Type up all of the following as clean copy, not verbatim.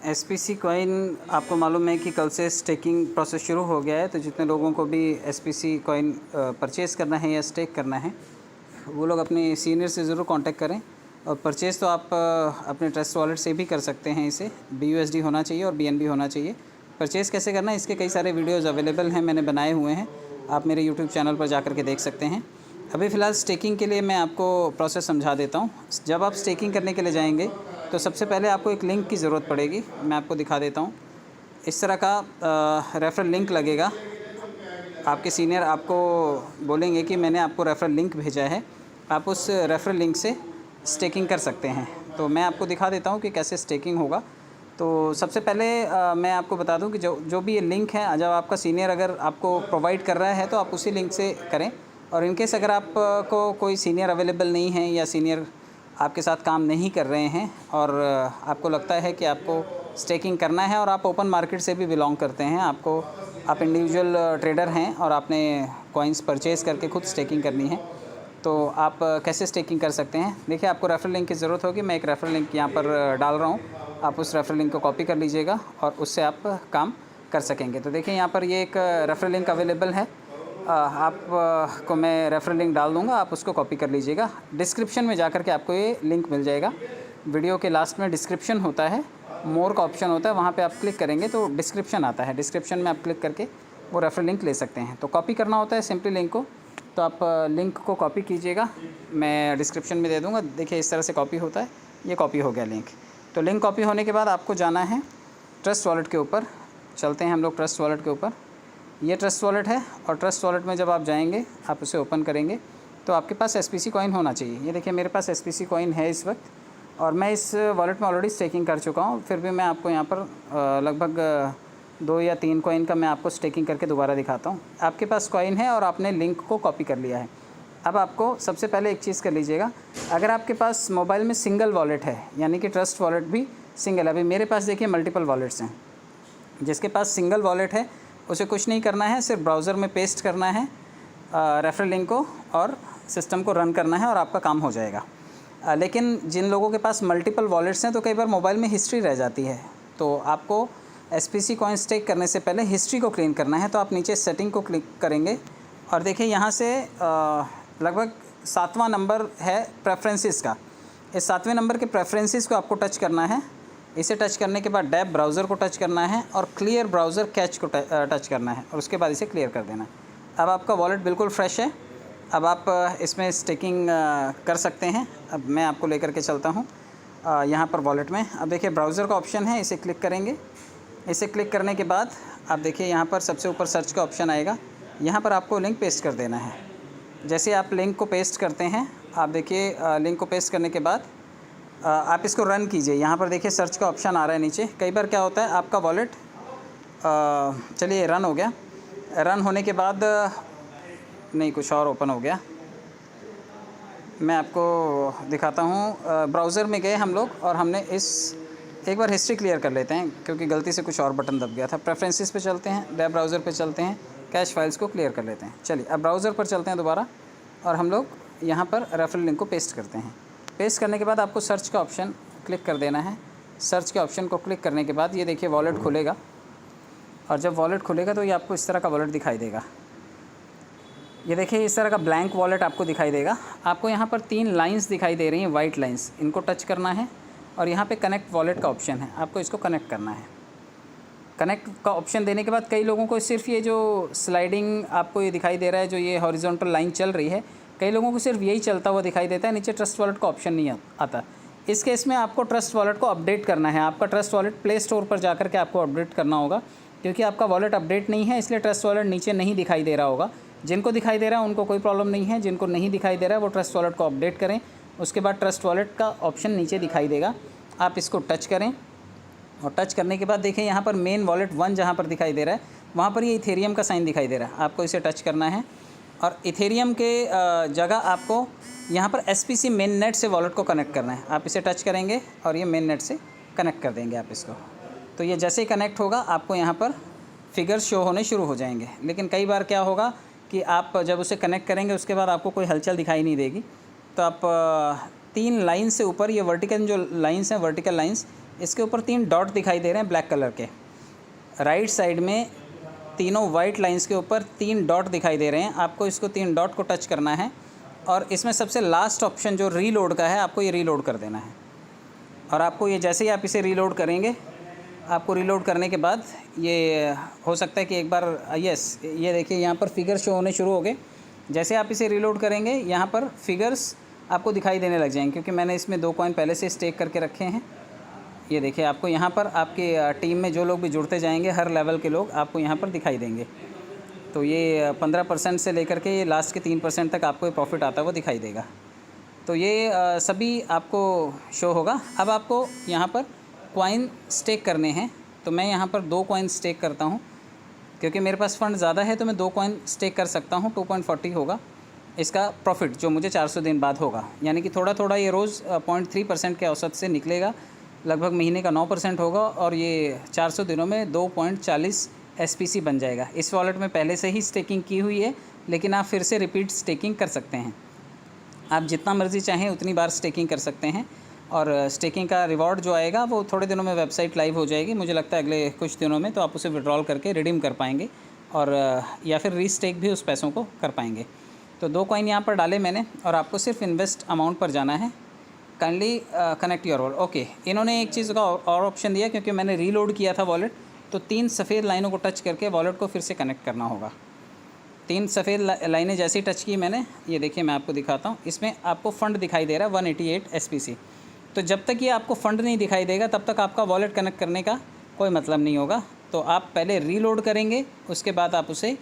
SPC coin आपको मालूम है कि कल से स्टेकिंग प्रोसेस शुरू हो गया है। तो जितने लोगों को भी एसपीसी कॉइन परचेज़ करना है या स्टेक करना है वो लोग अपने सीनियर से ज़रूर कांटेक्ट करें। और परचेज़ तो आप अपने ट्रस्ट वॉलेट से भी कर सकते हैं। इसे BUSD होना चाहिए और BNB होना चाहिए। परचेज़ कैसे करना है इसके कई सारे वीडियोज़ अवेलेबल हैं, मैंने बनाए हुए हैं, आप मेरे यूट्यूब चैनल पर जा कर के देख सकते हैं। अभी फ़िलहाल स्टेकिंग के लिए मैं आपको प्रोसेस समझा देता हूँ। जब आप स्टेकिंग करने के लिए जाएंगे तो सबसे पहले आपको एक लिंक की ज़रूरत पड़ेगी। मैं आपको दिखा देता हूँ। इस तरह का रेफ़रल लिंक लगेगा। आपके सीनियर आपको बोलेंगे कि मैंने आपको रेफ़रल लिंक भेजा है, आप उस रेफ़रल लिंक से स्टेकिंग कर सकते हैं। तो मैं आपको दिखा देता हूँ कि कैसे स्टेकिंग होगा। तो सबसे पहले मैं आपको बता दूँ कि जो भी ये लिंक है, जब आपका सीनियर अगर आपको प्रोवाइड कर रहा है तो आप उसी लिंक से करें। और इनकेस अगर आपको कोई सीनियर अवेलेबल नहीं है या सीनियर आपके साथ काम नहीं कर रहे हैं और आपको लगता है कि आपको स्टेकिंग करना है और आप ओपन मार्केट से भी बिलोंग करते हैं, आप इंडिविजुअल ट्रेडर हैं और आपने कॉइन्स परचेज़ करके खुद स्टेकिंग करनी है, तो आप कैसे स्टेकिंग कर सकते हैं। देखिए, आपको रेफ़रल लिंक की ज़रूरत होगी। मैं एक रेफ़रल लिंक यहाँ पर डाल रहा हूँ, आप उस रेफ़रल लिंक को कॉपी कर लीजिएगा और उससे आप काम कर सकेंगे। तो देखिए, यहाँ पर ये एक रेफ़रल लिंक अवेलेबल है। को मैं रेफ़रल लिंक डाल दूँगा, आप उसको कॉपी कर लीजिएगा। डिस्क्रिप्शन में जाकर के आपको ये लिंक मिल जाएगा। वीडियो के लास्ट में डिस्क्रिप्शन होता है, मोर का ऑप्शन होता है, वहाँ पे आप क्लिक करेंगे तो डिस्क्रिप्शन आता है। डिस्क्रिप्शन में आप क्लिक करके वो रेफ़रल लिंक ले सकते हैं। तो कॉपी करना होता है सिंपली लिंक को, तो आप लिंक को कॉपी कीजिएगा, मैं डिस्क्रिप्शन में दे दूँगा। देखिए, इस तरह से कॉपी होता है। ये कॉपी हो गया लिंक। तो लिंक कॉपी होने के बाद आपको जाना है ट्रस्ट वॉलेट के ऊपर। चलते हैं हम लोग ट्रस्ट वॉलेट के ऊपर। ये ट्रस्ट वॉलेट है और ट्रस्ट वॉलेट में जब आप जाएंगे, आप उसे ओपन करेंगे तो आपके पास एसपीसी कॉइन होना चाहिए। ये देखिए, मेरे पास एसपीसी कॉइन है इस वक्त और मैं इस वॉलेट में ऑलरेडी स्टेकिंग कर चुका हूँ। फिर भी मैं आपको यहाँ पर लगभग 2 या 3 कॉइन का मैं आपको स्टेकिंग करके दोबारा दिखाता हूँ। आपके पास कॉइन है और आपने लिंक को कॉपी कर लिया है। अब आपको सबसे पहले एक चीज़ कर लीजिएगा, अगर आपके पास मोबाइल में सिंगल वॉलेट है, यानी कि ट्रस्ट वॉलेट भी सिंगल है। अभी मेरे पास देखिए मल्टीपल वॉलेट्स हैं। जिसके पास सिंगल वॉलेट है उसे कुछ नहीं करना है, सिर्फ ब्राउज़र में पेस्ट करना है रेफ़रल लिंक को और सिस्टम को रन करना है और आपका काम हो जाएगा। लेकिन जिन लोगों के पास मल्टीपल वॉलेट्स हैं तो कई बार मोबाइल में हिस्ट्री रह जाती है। तो आपको एसपीसी कॉइन स्टेक करने से पहले हिस्ट्री को क्लीन करना है। तो आप नीचे सेटिंग को क्लिक करेंगे और देखिए, यहाँ से लगभग 7वां नंबर है प्रेफरेंसेस का। इस 7वें नंबर के प्रेफरेंसेस को आपको टच करना है। इसे टच करने के बाद डैब ब्राउज़र को टच करना है और क्लियर ब्राउज़र कैच को टच करना है और उसके बाद इसे क्लियर कर देना है। अब आपका वॉलेट बिल्कुल फ्रेश है। अब आप इसमें स्टेकिंग कर सकते हैं। अब मैं आपको लेकर के चलता हूँ यहाँ पर वॉलेट में। अब देखिए, ब्राउज़र का ऑप्शन है, इसे क्लिक करेंगे। इसे क्लिक करने के बाद आप देखिए, यहाँ पर सबसे ऊपर सर्च का ऑप्शन आएगा। यहाँ पर आपको लिंक पेस्ट कर देना है। जैसे आप लिंक को पेस्ट करते हैं, आप देखिए लिंक को पेस्ट करने के बाद आप इसको रन कीजिए। यहाँ पर देखिए सर्च का ऑप्शन आ रहा है नीचे। कई बार क्या होता है, आपका वॉलेट चलिए रन हो गया। रन होने के बाद नहीं, कुछ और ओपन हो गया। मैं आपको दिखाता हूँ। ब्राउज़र में गए हम लोग और हमने एक बार हिस्ट्री क्लियर कर लेते हैं क्योंकि गलती से कुछ और बटन दब गया था। प्रेफरेंसेस पे चलते हैं, वेब ब्राउज़र पे चलते हैं, कैश फाइल्स को क्लियर कर लेते हैं। चलिए, अब ब्राउज़र पर चलते हैं दोबारा और हम लोग यहाँ पर रेफ़रल लिंक को पेस्ट करते हैं। पेस्ट करने के बाद आपको सर्च का ऑप्शन क्लिक कर देना है। सर्च के ऑप्शन को क्लिक करने के बाद ये देखिए वॉलेट खुलेगा और जब वॉलेट खुलेगा तो ये आपको इस तरह का वॉलेट दिखाई देगा। ये देखिए, इस तरह का ब्लैंक वॉलेट आपको दिखाई देगा। आपको यहाँ पर 3 लाइंस दिखाई दे रही हैं, वाइट लाइंस, इनको टच करना है और यहाँ पे कनेक्ट वॉलेट का ऑप्शन है, आपको इसको कनेक्ट करना है। कनेक्ट का ऑप्शन देने के बाद कई लोगों को सिर्फ ये जो स्लाइडिंग आपको ये दिखाई दे रहा है, जो ये हॉरिजॉन्टल लाइन चल रही है, कई लोगों को सिर्फ यही चलता हुआ दिखाई देता है, नीचे ट्रस्ट वॉलेट का ऑप्शन नहीं आता। इस केस में आपको ट्रस्ट वॉलेट को अपडेट करना है। आपका ट्रस्ट वॉलेट प्ले स्टोर पर जाकर के आपको अपडेट करना होगा, क्योंकि आपका वॉलेट अपडेट नहीं है, इसलिए ट्रस्ट वॉलेट नीचे नहीं दिखाई दे रहा होगा। जिनको दिखाई दे रहा है उनको कोई प्रॉब्लम नहीं है, जिनको नहीं दिखाई दे रहा है वो ट्रस्ट वॉलेट को अपडेट करें। उसके बाद ट्रस्ट वॉलेट का ऑप्शन नीचे दिखाई देगा, आप इसको टच करें और टच करने के बाद देखिए यहाँ पर मेन वॉलेट 1 जहाँ पर दिखाई दे रहा है, वहाँ पर ये इथेरियम का साइन दिखाई दे रहा है। आपको इसे टच करना है और इथेरियम के जगह आपको यहाँ पर एसपीसी मेन नेट से वॉलेट को कनेक्ट करना है। आप इसे टच करेंगे और ये मेन नेट से कनेक्ट कर देंगे आप इसको। तो ये जैसे ही कनेक्ट होगा आपको यहाँ पर फिगर्स शो होने शुरू हो जाएंगे। लेकिन कई बार क्या होगा कि आप जब उसे कनेक्ट करेंगे उसके बाद आपको कोई हलचल दिखाई नहीं देगी। तो आप 3 लाइन से ऊपर, ये वर्टिकल जो लाइंस हैं, वर्टिकल लाइंस, इसके ऊपर 3 डॉट दिखाई दे रहे हैं ब्लैक कलर के। राइट साइड में तीनों वाइट लाइंस के ऊपर 3 डॉट दिखाई दे रहे हैं। आपको इसको 3 डॉट को टच करना है और इसमें सबसे लास्ट ऑप्शन जो रीलोड का है, आपको ये रीलोड कर देना है। और आपको ये जैसे ही आप इसे रीलोड करेंगे, आपको रीलोड करने के बाद ये हो सकता है कि एक बार यस, ये देखिए यहाँ पर फिगर शो होने शुरू हो गए। जैसे आप इसे रीलोड करेंगे, यहाँ पर फिगर्स आपको दिखाई देने लग जाएंगे, क्योंकि मैंने इसमें 2 कॉइन पहले से स्टेक करके रखे हैं। ये देखिए, आपको यहाँ पर आपके टीम में जो लोग भी जुड़ते जाएंगे, हर लेवल के लोग आपको यहाँ पर दिखाई देंगे। तो ये 15% से लेकर के ये लास्ट के 3% तक आपको ये प्रॉफिट आता है वो दिखाई देगा। तो ये सभी आपको शो होगा। अब आपको यहाँ पर कॉइन स्टेक करने हैं, तो मैं यहाँ पर 2 कॉइन स्टेक करता हूँ, क्योंकि मेरे पास फ़ंड ज़्यादा है तो मैं 2 कॉइन स्टेक कर सकता हूँ। 2.40 होगा इसका प्रॉफिट, जो मुझे 400 दिन बाद होगा। यानी कि थोड़ा थोड़ा ये रोज़ 0.3% के औसत से निकलेगा, लगभग महीने का 9% होगा, और ये 400 दिनों में 2.40 SPC बन जाएगा। इस वॉलेट में पहले से ही स्टेकिंग की हुई है, लेकिन आप फिर से रिपीट स्टेकिंग कर सकते हैं। आप जितना मर्ज़ी चाहें उतनी बार स्टेकिंग कर सकते हैं, और स्टेकिंग का रिवॉर्ड जो आएगा वो थोड़े दिनों में वेबसाइट लाइव हो जाएगी, मुझे लगता है अगले कुछ दिनों में। तो आप उसे विड्रॉल करके रिडीम कर पाएंगे, और या फिर रीस्टेक भी उस पैसों को कर पाएंगे। तो 2 कॉइन यहाँ पर डाले मैंने, और आपको सिर्फ इन्वेस्ट अमाउंट पर जाना है। Kindly connect your wallet. Okay, इन्होंने एक चीज़ का और ऑप्शन दिया, क्योंकि मैंने रीलोड किया था वॉलेट, तो 3 सफ़ेद लाइनों को टच करके वॉलेट को फिर से कनेक्ट करना होगा। 3 सफ़ेद लाइनें जैसे ही टच की मैंने, ये देखिए मैं आपको दिखाता हूँ, इसमें आपको फ़ंड दिखाई दे रहा है 188 SPC। तो जब तक ये आपको फ़ंड नहीं दिखाई देगा, तब तक आपका वॉलेट कनेक्ट करने का कोई मतलब नहीं होगा। तो आप पहले रीलोड करेंगे, उसके बाद आप उसे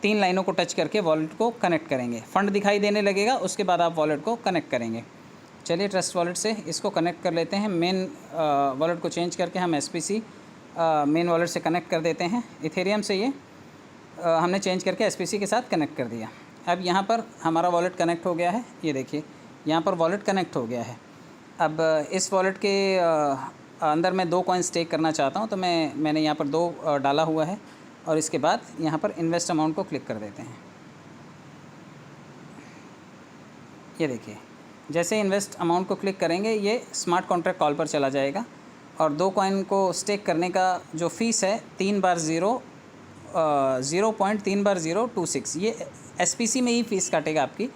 3 लाइनों को टच करके वॉलेट को कनेक्ट करेंगे। फ़ंड दिखाई देने लगेगा, उसके बाद आप वॉलेट को कनेक्ट करेंगे। चलिए, ट्रस्ट वॉलेट से इसको कनेक्ट कर लेते हैं। मेन वॉलेट को चेंज करके हम SPC मेन वॉलेट से कनेक्ट कर देते हैं। इथेरियम से ये हमने चेंज करके SPC के साथ कनेक्ट कर दिया। अब यहाँ पर हमारा वॉलेट कनेक्ट हो गया है। ये देखिए, यहाँ पर वॉलेट कनेक्ट हो गया है। अब इस वॉलेट के अंदर मैं 2 कॉइन स्टेक करना चाहता हूँ, तो मैंने यहाँ पर 2 डाला हुआ है, और इसके बाद यहाँ पर इन्वेस्ट अमाउंट को क्लिक कर देते हैं। ये देखिए, जैसे इन्वेस्ट अमाउंट को क्लिक करेंगे, ये स्मार्ट कॉन्ट्रैक्ट कॉल पर चला जाएगा, और 2 कॉइन को स्टेक करने का जो फ़ीस है 3 बार 0.3 ये SPC में ही फ़ीस काटेगा आपकी,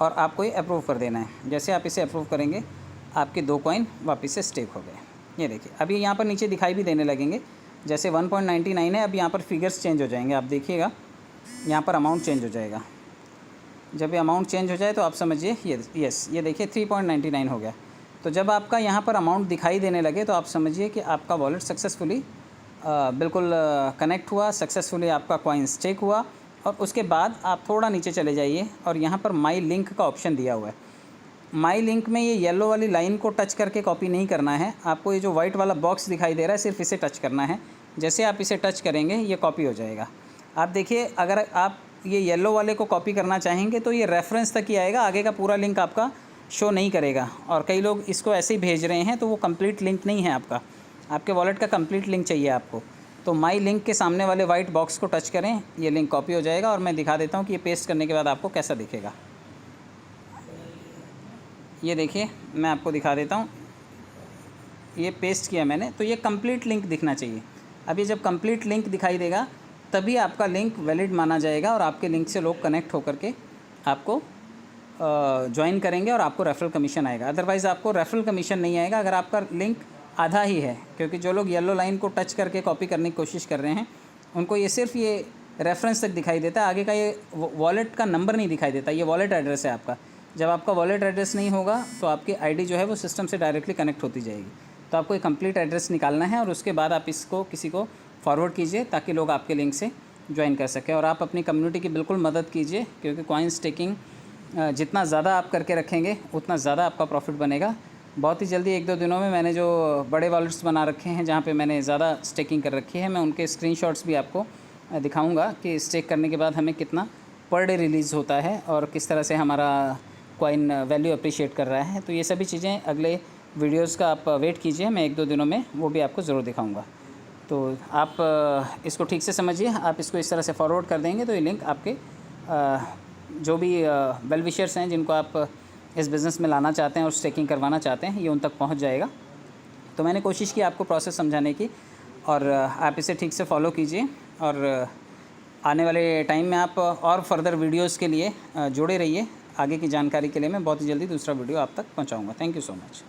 और आपको ये अप्रूव कर देना है। जैसे आप इसे अप्रूव करेंगे, आपके 2 कॉइन वापस से स्टेक हो गए। ये देखिए, अभी यहाँ पर नीचे दिखाई भी देने लगेंगे, जैसे 1.99 है। अब यहाँ पर फिगर्स चेंज हो जाएंगे, आप देखिएगा, यहाँ पर अमाउंट चेंज हो जाएगा। जब ये अमाउंट चेंज हो जाए तो आप समझिए, ये देखिए 3.99 हो गया। तो जब आपका यहाँ पर अमाउंट दिखाई देने लगे, तो आप समझिए कि आपका वॉलेट सक्सेसफुली बिल्कुल कनेक्ट हुआ, सक्सेसफुली आपका कॉइन स्टेक हुआ। और उसके बाद आप थोड़ा नीचे चले जाइए, और यहाँ पर माई लिंक का ऑप्शन दिया हुआ है। माई लिंक में ये येलो वाली लाइन को टच करके कॉपी नहीं करना है, आपको ये जो वाइट वाला बॉक्स दिखाई दे रहा है, सिर्फ इसे टच करना है। जैसे आप इसे टच करेंगे, ये कॉपी हो जाएगा। आप देखिए, अगर आप ये येलो वाले को कॉपी करना चाहेंगे तो ये रेफरेंस तक ही आएगा, आगे का पूरा लिंक आपका शो नहीं करेगा। और कई लोग इसको ऐसे ही भेज रहे हैं, तो वो कंप्लीट लिंक नहीं है आपका, आपके वॉलेट का कंप्लीट लिंक चाहिए आपको। तो माई लिंक के सामने वाले वाइट बॉक्स को टच करें, ये लिंक कॉपी हो जाएगा। और मैं दिखा देता हूँ कि ये पेस्ट करने के बाद आपको कैसा दिखेगा। ये देखिए, मैं आपको दिखा देता हूँ, ये पेस्ट किया मैंने, तो ये कंप्लीट लिंक दिखना चाहिए। अब ये जब कंप्लीट लिंक दिखाई देगा, तभी आपका लिंक वैलिड माना जाएगा, और आपके लिंक से लोग कनेक्ट होकर के आपको ज्वाइन करेंगे, और आपको रेफरल कमीशन आएगा। अदरवाइज़ आपको रेफरल कमीशन नहीं आएगा अगर आपका लिंक आधा ही है, क्योंकि जो लोग येलो लाइन को टच करके कॉपी करने की कोशिश कर रहे हैं, उनको ये सिर्फ ये रेफरेंस तक दिखाई देता है, आगे का ये वॉलेट का नंबर नहीं दिखाई देता। ये वॉलेट एड्रेस है आपका। जब आपका वॉलेट एड्रेस नहीं होगा, तो आपकी आईडी जो है वो सिस्टम से डायरेक्टली कनेक्ट होती जाएगी। तो आपको एक कंप्लीट एड्रेस निकालना है, और उसके बाद आप इसको किसी को फॉरवर्ड कीजिए, ताकि लोग आपके लिंक से ज्वाइन कर सकें। और आप अपनी कम्युनिटी की बिल्कुल मदद कीजिए, क्योंकि कॉइन स्टेकिंग जितना ज़्यादा आप करके रखेंगे, उतना ज़्यादा आपका प्रॉफिट बनेगा। बहुत ही जल्दी 1-2 दिनों में मैंने जो बड़े वॉलेट्स बना रखे हैं, जहाँ पे मैंने ज़्यादा स्टेकिंग कर रखी है, मैं उनके स्क्रीनशॉट्स भी आपको दिखाऊंगा कि स्टेक करने के बाद हमें कितना पर डे रिलीज़ होता है, और किस तरह से हमारा कॉइन वैल्यू अप्रिशिएट कर रहा है। तो ये सभी चीज़ें अगले वीडियोज़ का आप वेट कीजिए, मैं 1-2 दिनों में वो भी आपको ज़रूर दिखाऊँगा। तो आप इसको ठीक से समझिए, आप इसको इस तरह से फॉरवर्ड कर देंगे, तो ये लिंक आपके जो भी वेल विशर्स हैं, जिनको आप इस बिज़नेस में लाना चाहते हैं और स्टेकिंग करवाना चाहते हैं, ये उन तक पहुंच जाएगा। तो मैंने कोशिश की आपको प्रोसेस समझाने की, और आप इसे ठीक से फॉलो कीजिए। और आने वाले टाइम में आप और फर्दर वीडियोस के लिए जुड़े रहिए। आगे की जानकारी के लिए मैं बहुत ही जल्दी दूसरा वीडियो आप तक पहुंचाऊंगा। Thank you so much.